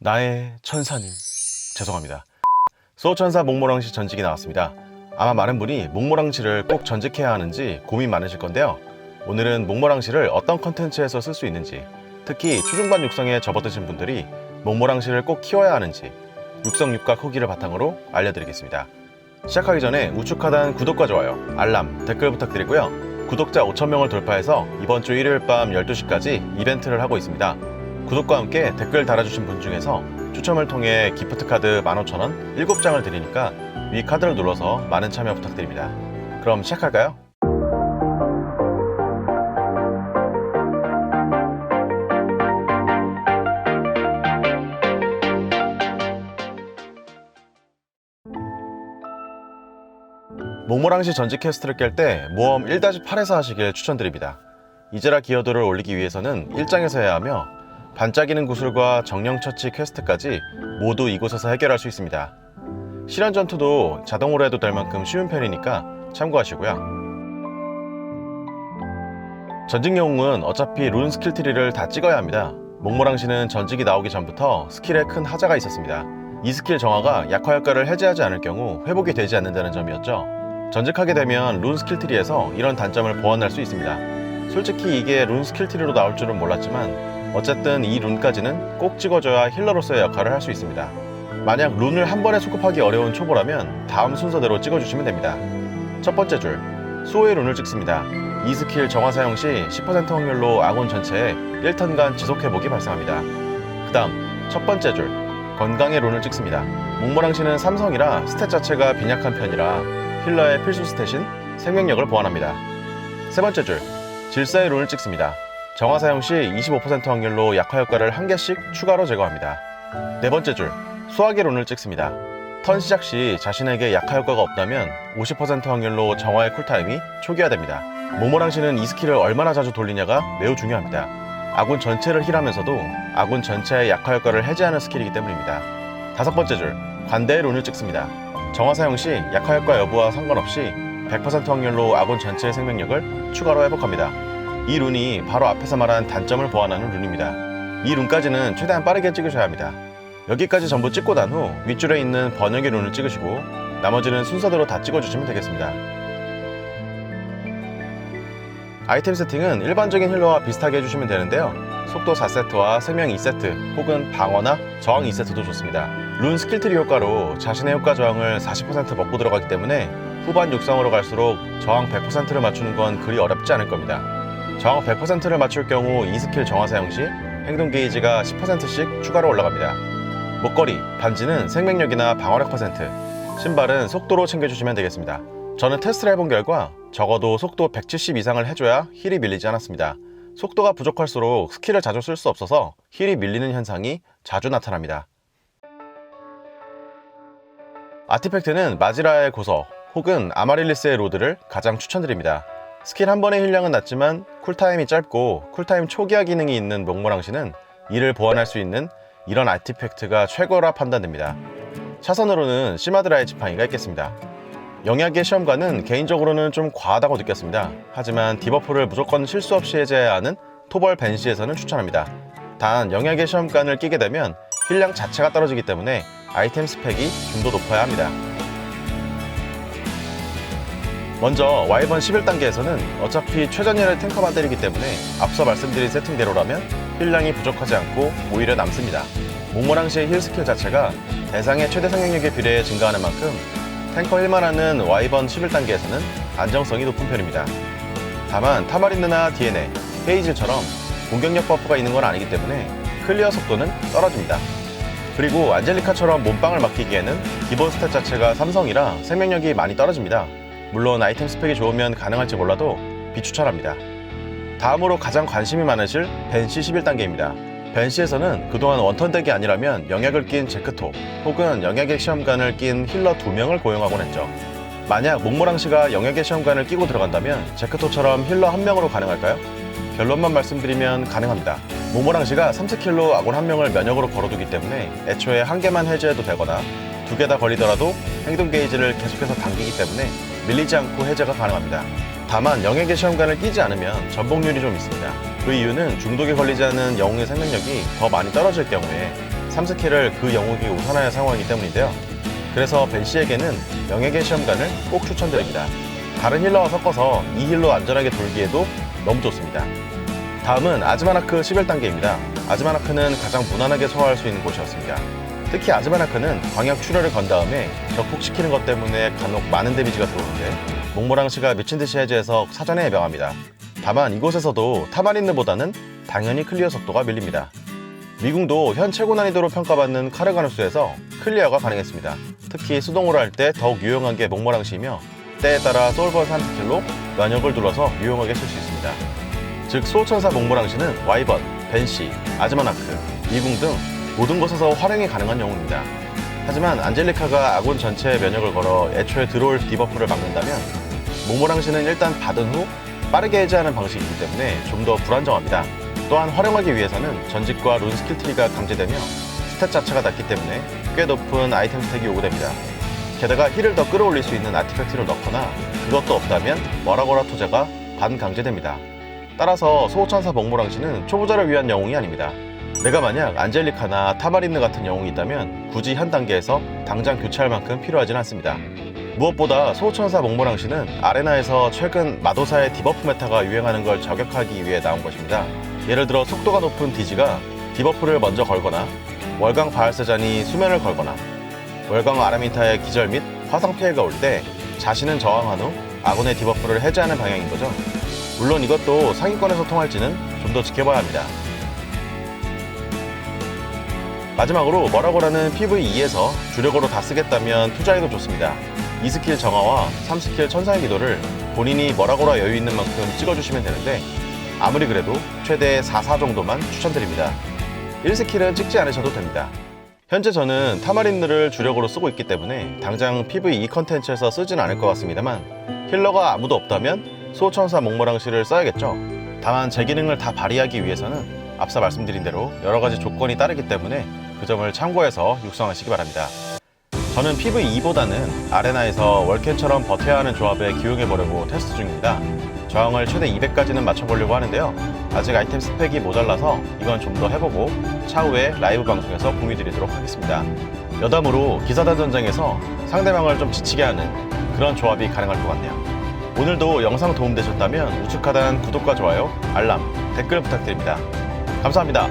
나의 천사님, 죄송합니다. 수호천사 목모랑시 전직이 나왔습니다. 아마 많은 분이 목모랑시를 꼭 전직해야 하는지 고민 많으실 건데요. 오늘은 목모랑시를 어떤 컨텐츠에서 쓸 수 있는지, 특히 초중반 육성에 접어드신 분들이 목모랑시를 꼭 키워야 하는지 육성 육각 후기를 바탕으로 알려드리겠습니다. 시작하기 전에 우측 하단 구독과 좋아요, 알람, 댓글 부탁드리고요. 구독자 5,000명을 돌파해서 이번 주 일요일 밤 12시까지 이벤트를 하고 있습니다. 구독과 함께 댓글 달아주신 분 중에서 추첨을 통해 기프트카드 15,000원 7장을 드리니까 위 카드를 눌러서 많은 참여 부탁드립니다. 그럼 시작할까요? 목모랑시 전직 퀘스트를 깰 때 모험 1-8에서 하시길 추천드립니다. 이제라 기여도를 올리기 위해서는 1장에서 해야 하며 반짝이는 구슬과 정령처치 퀘스트까지 모두 이곳에서 해결할 수 있습니다. 실현 전투도 자동으로 해도 될 만큼 쉬운 편이니까 참고하시고요. 전직 영웅은 어차피 룬 스킬 트리를 다 찍어야 합니다. 목모랑시는 전직이 나오기 전부터 스킬에 큰 하자가 있었습니다. 이 스킬 정화가 약화 효과를 해제하지 않을 경우 회복이 되지 않는다는 점이었죠. 전직하게 되면 룬 스킬 트리에서 이런 단점을 보완할 수 있습니다. 솔직히 이게 룬 스킬 트리로 나올 줄은 몰랐지만 어쨌든 이 룬까지는 꼭 찍어줘야 힐러로서의 역할을 할 수 있습니다. 만약 룬을 한 번에 수급하기 어려운 초보라면 다음 순서대로 찍어주시면 됩니다. 첫 번째 줄, 수호의 룬을 찍습니다. 이 스킬 정화 사용 시 10% 확률로 아군 전체에 1턴간 지속회복이 발생합니다. 그 다음 첫 번째 줄, 건강의 룬을 찍습니다. 목모랑시는 삼성이라 스탯 자체가 빈약한 편이라 힐러의 필수 스탯인 생명력을 보완합니다. 세 번째 줄, 질서의 룬을 찍습니다. 정화 사용 시 25% 확률로 약화 효과를 한 개씩 추가로 제거합니다. 네 번째 줄, 수학의 룬을 찍습니다. 턴 시작 시 자신에게 약화 효과가 없다면 50% 확률로 정화의 쿨타임이 초기화됩니다. 목모랑시는 이 스킬을 얼마나 자주 돌리냐가 매우 중요합니다. 아군 전체를 힐하면서도 아군 전체의 약화 효과를 해제하는 스킬이기 때문입니다. 다섯 번째 줄, 관대의 룬을 찍습니다. 정화 사용 시 약화 효과 여부와 상관없이 100% 확률로 아군 전체의 생명력을 추가로 회복합니다. 이 룬이 바로 앞에서 말한 단점을 보완하는 룬입니다. 이 룬까지는 최대한 빠르게 찍으셔야 합니다. 여기까지 전부 찍고 난 후 윗줄에 있는 번역의 룬을 찍으시고 나머지는 순서대로 다 찍어주시면 되겠습니다. 아이템 세팅은 일반적인 힐러와 비슷하게 해주시면 되는데요. 속도 4세트와 생명 2세트 혹은 방어나 저항 2세트도 좋습니다. 룬 스킬트리 효과로 자신의 효과 저항을 40% 먹고 들어가기 때문에 후반 육성으로 갈수록 저항 100%를 맞추는 건 그리 어렵지 않을 겁니다. 저항 100%를 맞출 경우 이 스킬 정화 사용 시 행동 게이지가 10%씩 추가로 올라갑니다. 목걸이, 반지는 생명력이나 방어력 퍼센트, 신발은 속도로 챙겨주시면 되겠습니다. 저는 테스트를 해본 결과 적어도 속도 170 이상을 해줘야 힐이 밀리지 않았습니다. 속도가 부족할수록 스킬을 자주 쓸 수 없어서 힐이 밀리는 현상이 자주 나타납니다. 아티팩트는 마지라의 고서 혹은 아마릴리스의 로드를 가장 추천드립니다. 스킬 한 번의 힐량은 낮지만 쿨타임이 짧고 쿨타임 초기화 기능이 있는 목모랑시는 이를 보완할 수 있는 이런 아티팩트가 최고라 판단됩니다. 차선으로는 시마드라의 지팡이가 있겠습니다. 영약의 시험관은 개인적으로는 좀 과하다고 느꼈습니다. 하지만 디버프를 무조건 실수 없이 해제해야 하는 토벌 벤시에서는 추천합니다. 단 영약의 시험관을 끼게 되면 힐량 자체가 떨어지기 때문에 아이템 스펙이 좀 더 높아야 합니다. 먼저 와이번 11단계에서는 어차피 최전열의 탱커만 때리기 때문에 앞서 말씀드린 세팅대로라면 힐량이 부족하지 않고 오히려 남습니다. 목모랑시의 힐 스킬 자체가 대상의 최대 생명력에 비례해 증가하는 만큼 탱커 힐만 하는 와이번 11단계에서는 안정성이 높은 편입니다. 다만 타마린드나 DNA, 헤이즐처럼 공격력 버프가 있는 건 아니기 때문에 클리어 속도는 떨어집니다. 그리고 안젤리카처럼 몸빵을 맡기기에는 기본 스탯 자체가 삼성이라 생명력이 많이 떨어집니다. 물론 아이템 스펙이 좋으면 가능할지 몰라도 비추천합니다. 다음으로 가장 관심이 많으실 벤시 11단계입니다. 벤시에서는 그동안 원턴 덱이 아니라면 영약을 낀 제크토 혹은 영약의 시험관을 낀 힐러 2명을 고용하곤 했죠. 만약 목모랑시가 영약의 시험관을 끼고 들어간다면 제크토처럼 힐러 1명으로 가능할까요? 결론만 말씀드리면 가능합니다. 목모랑시가 3스킬로 아군 1명을 면역으로 걸어두기 때문에 애초에 한 개만 해제해도 되거나 2개 다 걸리더라도 행동 게이지를 계속해서 당기기 때문에 밀리지 않고 해제가 가능합니다. 다만 영역의 시험관을 끼지 않으면 전복률이 좀 있습니다. 그 이유는 중독에 걸리지 않은 영웅의 생명력이 더 많이 떨어질 경우에 3스킬을 그 영웅이 우선하여 사용하기 때문인데요. 그래서 벤시에게는 명예의 시험관을 꼭 추천드립니다. 다른 힐러와 섞어서 이 힐로 안전하게 돌기에도 너무 좋습니다. 다음은 아즈마나크 11단계입니다. 아즈마나크는 가장 무난하게 소화할 수 있는 곳이었습니다. 특히 아즈마나크는 광역 출혈을 건 다음에 격폭시키는 것 때문에 간혹 많은 데미지가 들어오는데 몽모랑시가 미친듯이 해제해서 사전에 예명합니다. 다만 이곳에서도 타마린느보다는 당연히 클리어 속도가 밀립니다. 미궁도 현 최고 난이도로 평가받는 카르가누스에서 클리어가 가능했습니다. 특히 수동으로 할 때 더욱 유용한 게 몽모랑시이며 때에 따라 소울번 3스킬로 면역을 둘러서 유용하게 쓸 수 있습니다. 즉 수호천사 몽모랑시는 와이번, 벤시, 아즈마나크, 미궁 등 모든 곳에서 활용이 가능한 영웅입니다. 하지만 안젤리카가 아군 전체에 면역을 걸어 애초에 들어올 디버프를 막는다면 몽모랑시는 일단 받은 후 빠르게 해제하는 방식이기 때문에 좀 더 불안정합니다. 또한 활용하기 위해서는 전직과 룬 스킬트리가 강제되며 스탯 자체가 낮기 때문에 꽤 높은 아이템 스택이 요구됩니다. 게다가 힐을 더 끌어올릴 수 있는 아티팩트를 넣거나 그것도 없다면 머라고라 토제가 반강제됩니다. 따라서 소호천사 몽모랑시는 초보자를 위한 영웅이 아닙니다. 내가 만약 안젤리카나 타마린느 같은 영웅이 있다면 굳이 현 단계에서 당장 교체할 만큼 필요하진 않습니다. 무엇보다 소호천사 몽모랑시는 아레나에서 최근 마도사의 디버프 메타가 유행하는 걸 저격하기 위해 나온 것입니다. 예를 들어 속도가 높은 디지가 디버프를 먼저 걸거나 월광 바알세잔이 수면을 걸거나 월광 아라미타의 기절 및 화상 피해가 올 때 자신은 저항한 후 아군의 디버프를 해제하는 방향인 거죠. 물론 이것도 상위권에서 통할지는 좀 더 지켜봐야 합니다. 마지막으로 머라고라는 PVE에서 주력으로 다 쓰겠다면 투자해도 좋습니다. 2스킬 정화와 3스킬 천사의 기도를 본인이 머라고라 여유 있는 만큼 찍어주시면 되는데 아무리 그래도 최대 4사 정도만 추천드립니다. 1스킬은 찍지 않으셔도 됩니다. 현재 저는 타마린느를 주력으로 쓰고 있기 때문에 당장 PVE 컨텐츠에서 쓰진 않을 것 같습니다만 힐러가 아무도 없다면 수호천사 몽모랑시를 써야겠죠. 다만 제 기능을 다 발휘하기 위해서는 앞서 말씀드린 대로 여러가지 조건이 따르기 때문에 그 점을 참고해서 육성하시기 바랍니다. 저는 PVE보다는 아레나에서 월캐처럼 버텨야 하는 조합에 기용해보려고 테스트 중입니다. 저항을 최대 200까지는 맞춰보려고 하는데요. 아직 아이템 스펙이 모자라서 이건 좀 더 해보고 차후에 라이브 방송에서 공유드리도록 하겠습니다. 여담으로 기사단 전쟁에서 상대방을 좀 지치게 하는 그런 조합이 가능할 것 같네요. 오늘도 영상 도움되셨다면 우측 하단 구독과 좋아요, 알람, 댓글 부탁드립니다. 감사합니다.